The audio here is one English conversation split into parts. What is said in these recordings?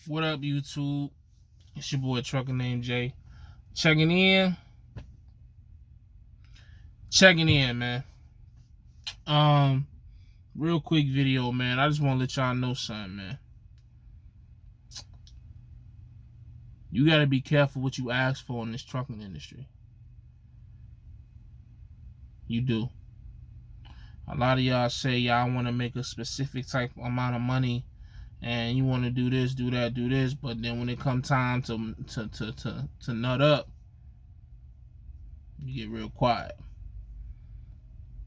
What up, YouTube? It's your boy TruckerNamedJay. Checking in, man. Real quick video, man. I just want to let y'all know something, man. You gotta be careful what you ask for in this trucking industry. You do. A lot of y'all say y'all want to make a specific type amount of money, and you want to do this, do that, do this, but then when it come time to nut up, you get real quiet.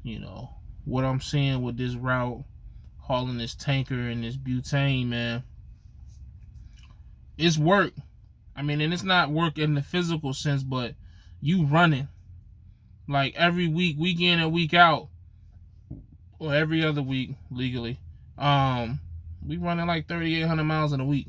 You know what I'm saying with this route, hauling this tanker and this butane, man. It's work. I mean, and it's not work in the physical sense, but you running like every week, week in and week out, or every other week legally. We running like 3,800 miles in a week.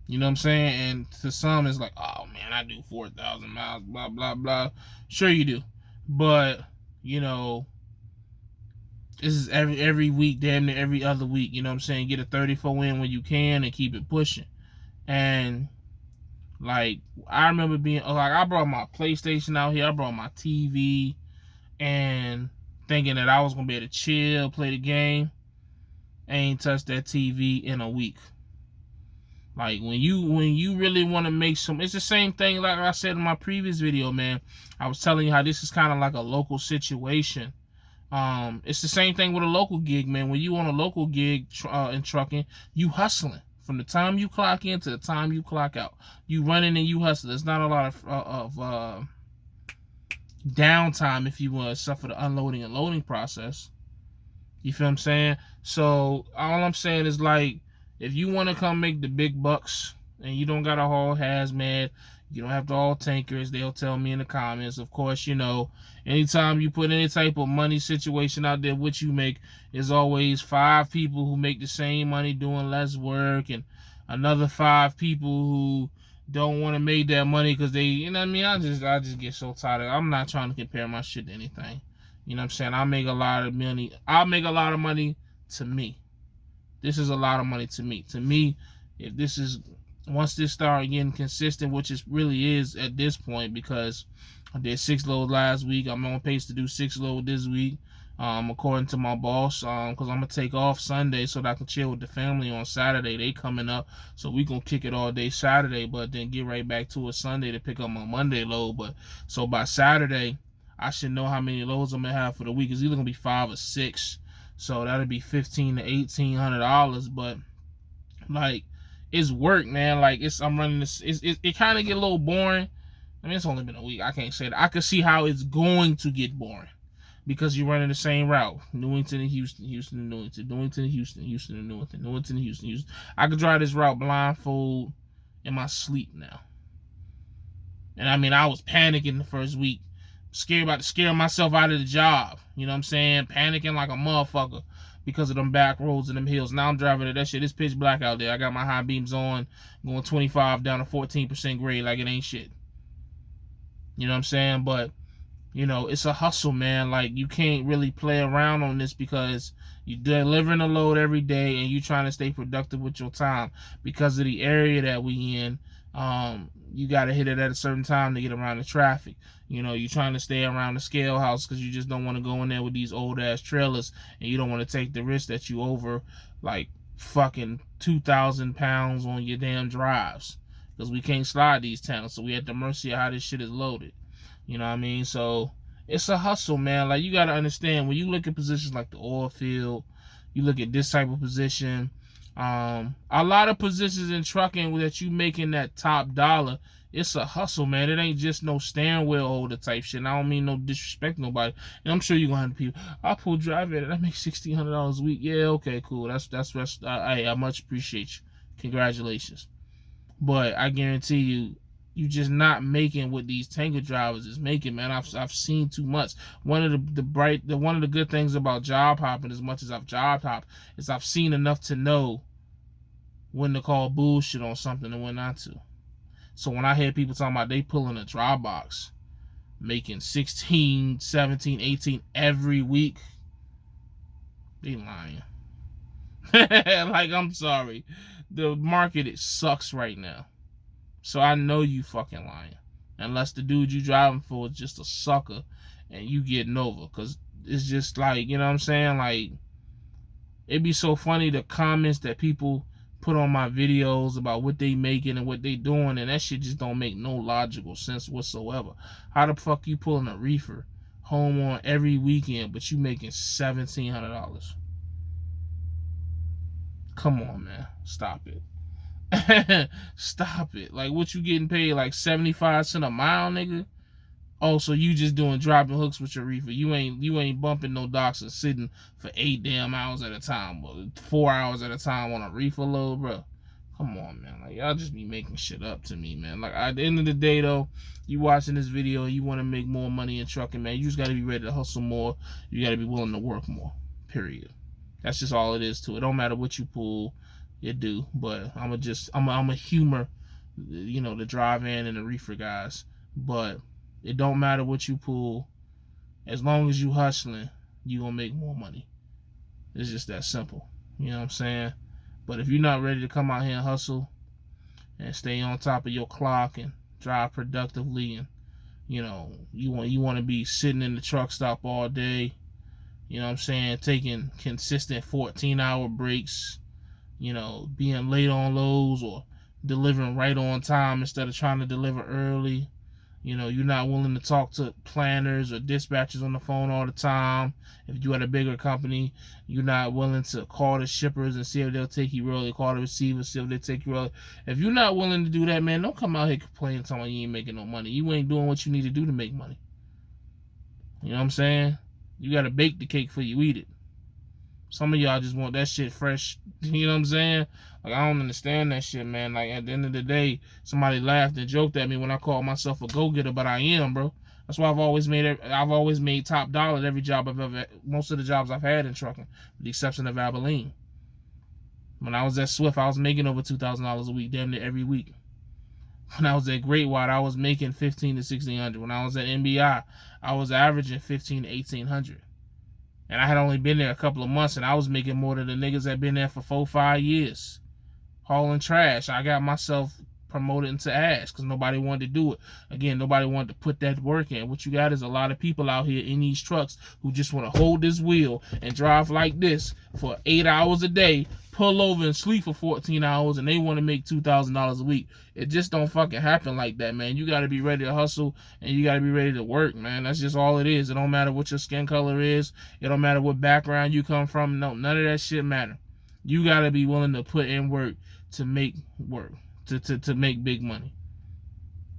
You know what I'm saying? And to some, it's like, oh man, I do 4,000 miles, blah blah blah. Sure you do, but you know, this is every week, damn near every other week. You know what I'm saying? Get a 34 in when you can and keep it pushing. And like, I remember being like, I brought my PlayStation out here, I brought my TV, and thinking that I was gonna be able to chill, play the game. I ain't touched that TV in a week. Like when you really want to make some, it's the same thing like I said in my previous video, man. I was telling you how this is kind of like a local situation. It's the same thing with a local gig, man. When you on a local gig in trucking, you hustling from the time you clock in to the time you clock out. You running and you hustling. There's not a lot of downtime, if you will, except for the unloading and loading process. You feel what I'm saying? So all I'm saying is, like, if you want to come make the big bucks and you don't got to haul hazmat, you don't have to haul tankers, they'll tell me in the comments. Of course, you know, anytime you put any type of money situation out there, what you make is always 5 people who make the same money doing less work, and another 5 people who don't want to make that money because they, you know what I mean? I just get so tired of it. I'm not trying to compare my shit to anything. You know what I'm saying? I make a lot of money. I'll make a lot of money to me. This is a lot of money to me. To me, if this is, once this start getting consistent, which it really is at this point, because I did 6 loads last week. I'm on pace to do 6 loads this week, according to my boss, because I'm going to take off Sunday so that I can chill with the family on Saturday. They coming up, so we going to kick it all day Saturday, but then get right back to it Sunday to pick up my Monday load. But so by Saturday, I should know how many loads I'm going to have for the week. It's either going to be 5 or 6. So that'll be $1,500 to $1,800. But like, it's work, man. Like, I'm running this. It kind of get a little boring. I mean, it's only been a week. I can't say that. I can see how it's going to get boring because you're running the same route: Newington to Houston, Houston to Newington, Newington to Houston, Houston to Newington, Newington to Houston, Houston. I could drive this route blindfold in my sleep now. And I mean, I was panicking the first week, about to scare myself out of the job. You know what I'm saying? Panicking like a motherfucker because of them back roads and them hills. Now I'm driving it. That shit, it's pitch black out there. I got my high beams on, going 25 down to 14% grade like it ain't shit. You know what I'm saying? But, you know, it's a hustle, man. Like, you can't really play around on this because you're delivering a load every day and you trying to stay productive with your time. Because of the area that we in, you got to hit it at a certain time to get around the traffic. You know, you're trying to stay around the scale house because you just don't want to go in there with these old ass trailers, and you don't want to take the risk that you over like fucking 2,000 pounds on your damn drives, because we can't slide these towns, so we at the mercy of how this shit is loaded. You know what I mean? So it's a hustle, man. Like, you got to understand, when you look at positions like the oil field, you look at this type of position, a lot of positions in trucking that you making that top dollar, it's a hustle, man. It ain't just no steering wheel holder type shit. And I don't mean no disrespect nobody. And I'm sure you're gonna have people, I pull drive it, I make $1,600 a week. Yeah, okay, cool. That's I much appreciate you. Congratulations. But I guarantee you, you just not making what these tanker drivers is making, man. I've seen too much. One of the good things about job hopping, as much as I've job hopped, is I've seen enough to know when to call bullshit on something and when not to. So when I hear people talking about they pulling a dry box, making 16, 17, 18 every week, they lying. Like, I'm sorry. The market, it sucks right now. So I know you fucking lying. Unless the dude you driving for is just a sucker and you getting over. Because it's just like, you know what I'm saying? Like, it'd be so funny the comments that people put on my videos about what they making and what they doing, and that shit just don't make no logical sense whatsoever. How the fuck you pulling a reefer home on every weekend, but you making $1,700? Come on, man. Stop it. Stop it. Like, what you getting paid? Like 75 cents a mile, nigga? Oh, so you just doing dropping hooks with your reefer. You ain't bumping no docks and sitting for 8 damn hours at a time, or 4 hours at a time on a reefer load, bro. Come on, man. Like, y'all just be making shit up to me, man. Like, at the end of the day, though, you watching this video and you want to make more money in trucking, man, you just got to be ready to hustle more. You got to be willing to work more, period. That's just all it is to it. Don't matter what you pull, you do. But I'm a humor, you know, the drive-in and the reefer guys. But it don't matter what you pull. As long as you hustling, you gonna make more money. It's just that simple. You know what I'm saying? But if you're not ready to come out here and hustle and stay on top of your clock and drive productively, and you know, you want to be sitting in the truck stop all day, you know what I'm saying, taking consistent 14-hour breaks, you know, being late on loads or delivering right on time instead of trying to deliver early. You know, you're not willing to talk to planners or dispatchers on the phone all the time. If you at a bigger company, you're not willing to call the shippers and see if they'll take you early, call the receivers, see if they take you early. If you're not willing to do that, man, don't come out here complaining telling me you ain't making no money. You ain't doing what you need to do to make money. You know what I'm saying? You got to bake the cake before you eat it. Some of y'all just want that shit fresh. You know what I'm saying? Like, I don't understand that shit, man. Like, at the end of the day, somebody laughed and joked at me when I called myself a go-getter, but I am, bro. That's why I've always made top dollar at every job most of the jobs I've had in trucking, with the exception of Abilene. When I was at Swift, I was making over $2,000 a week, damn near every week. When I was at Great White, I was making $1,500 to $1,600. When I was at NBI, I was averaging $1,500 to $1,800. And I had only been there a couple of months, and I was making more than the niggas that been there for 4-5 years. Hauling trash. I got myself promoted into ass because nobody wanted to do it. Again, nobody wanted to put that work in. What you got is a lot of people out here in these trucks who just want to hold this wheel and drive like this for 8 hours a day, pull over and sleep for 14 hours, and they want to make $2,000 a week. It just don't fucking happen like that, man. You got to be ready to hustle, and you got to be ready to work, man. That's just all it is. It don't matter what your skin color is. It don't matter what background you come from. No, none of that shit matter. You got to be willing to put in work to make work, to make big money.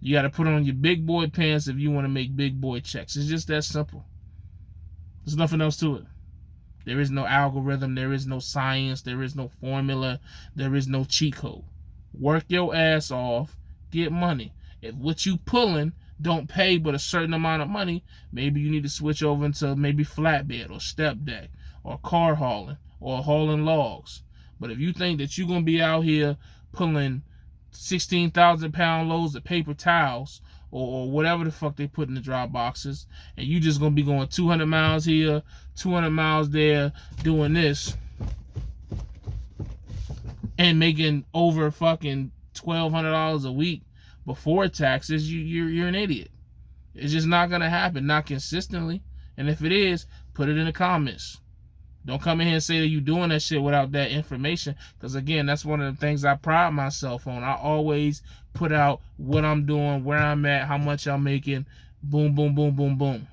You got to put on your big boy pants if you want to make big boy checks. It's just that simple. There's nothing else to it. There is no algorithm. There is no science. There is no formula. There is no cheat code. Work your ass off. Get money. If what you pulling don't pay but a certain amount of money, maybe you need to switch over into maybe flatbed or step deck or car hauling or hauling logs. But if you think that you're going to be out here pulling 16,000-pound loads of paper towels or whatever the fuck they put in the drop boxes, and you just going to be going 200 miles here, 200 miles there, doing this, and making over fucking $1,200 a week before taxes, you're an idiot. It's just not going to happen, not consistently. And if it is, put it in the comments. Don't come in here and say that you're doing that shit without that information. Because, again, that's one of the things I pride myself on. I always put out what I'm doing, where I'm at, how much I'm making. Boom, boom, boom, boom, boom.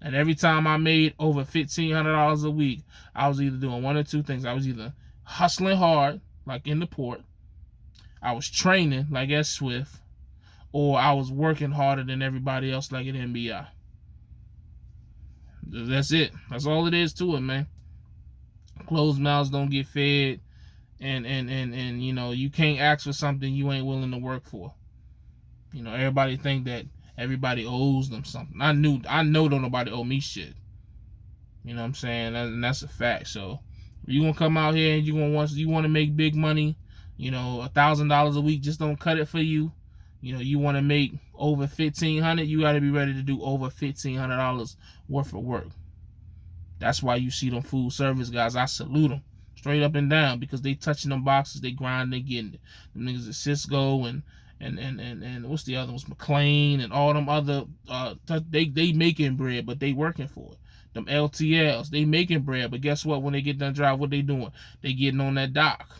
And every time I made over $1,500 a week, I was either doing one or two things. I was either hustling hard, like in the port. I was training, like at Swift. Or I was working harder than everybody else, like at NBI. That's it. That's all it is to it, man. Closed mouths don't get fed, and you know, you can't ask for something you ain't willing to work for. You know, everybody think that everybody owes them something. I know don't nobody owe me shit. You know what I'm saying? And that's a fact. So you gonna come out here and you want to make big money, you know, $1,000 a week just don't cut it for you. You know, you want to make over $1,500, you got to be ready to do over $1,500 worth of work. That's why you see them food service guys. I salute them. straight up and down, because they touching them boxes, they grind, they getting it. Them niggas at Cisco and what's the other ones, McLean and all them other they making bread, but they working for it. Them LTLs, they making bread, but guess what? When they get done drive, what they doing? They getting on that dock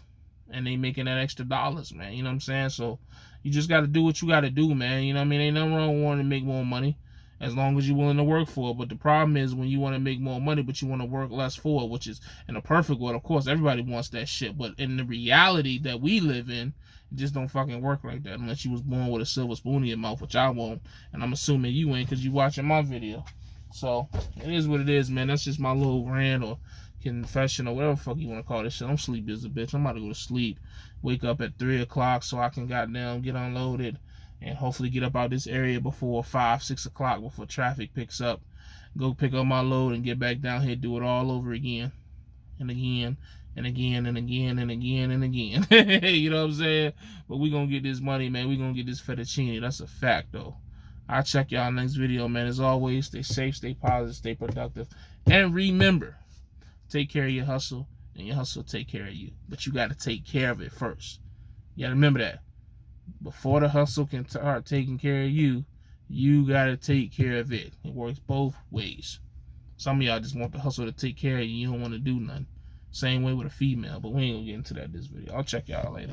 and they making that extra dollars, man. You know what I'm saying? So you just got to do what you got to do, man. You know what I mean? Ain't nothing wrong with wanting to make more money, as long as you're willing to work for it. But the problem is when you want to make more money, but you want to work less for it, which is in a perfect world, of course, everybody wants that shit. But in the reality that we live in, it just don't fucking work like that unless you was born with a silver spoon in your mouth, which I won't. And I'm assuming you ain't, because you watching my video. So it is what it is, man. That's just my little rant or confession or whatever the fuck you want to call this shit. I'm sleepy as a bitch. I'm about to go to sleep. Wake up at 3 o'clock so I can goddamn get unloaded and hopefully get up out this area before 5, 6 o'clock, before traffic picks up. Go pick up my load and get back down here, do it all over again and again and again and again and again and again. You know what I'm saying? But we gonna get this money, man. We gonna get this fettuccine. That's a fact, though. I'll check y'all next video, man. As always, stay safe, stay positive, stay productive. And remember, take care of your hustle, and your hustle will take care of you. But you got to take care of it first. You got to remember that. Before the hustle can start taking care of you, you got to take care of it. It works both ways. Some of y'all just want the hustle to take care of you. You don't want to do nothing. Same way with a female, but we ain't going to get into that this video. I'll check y'all later.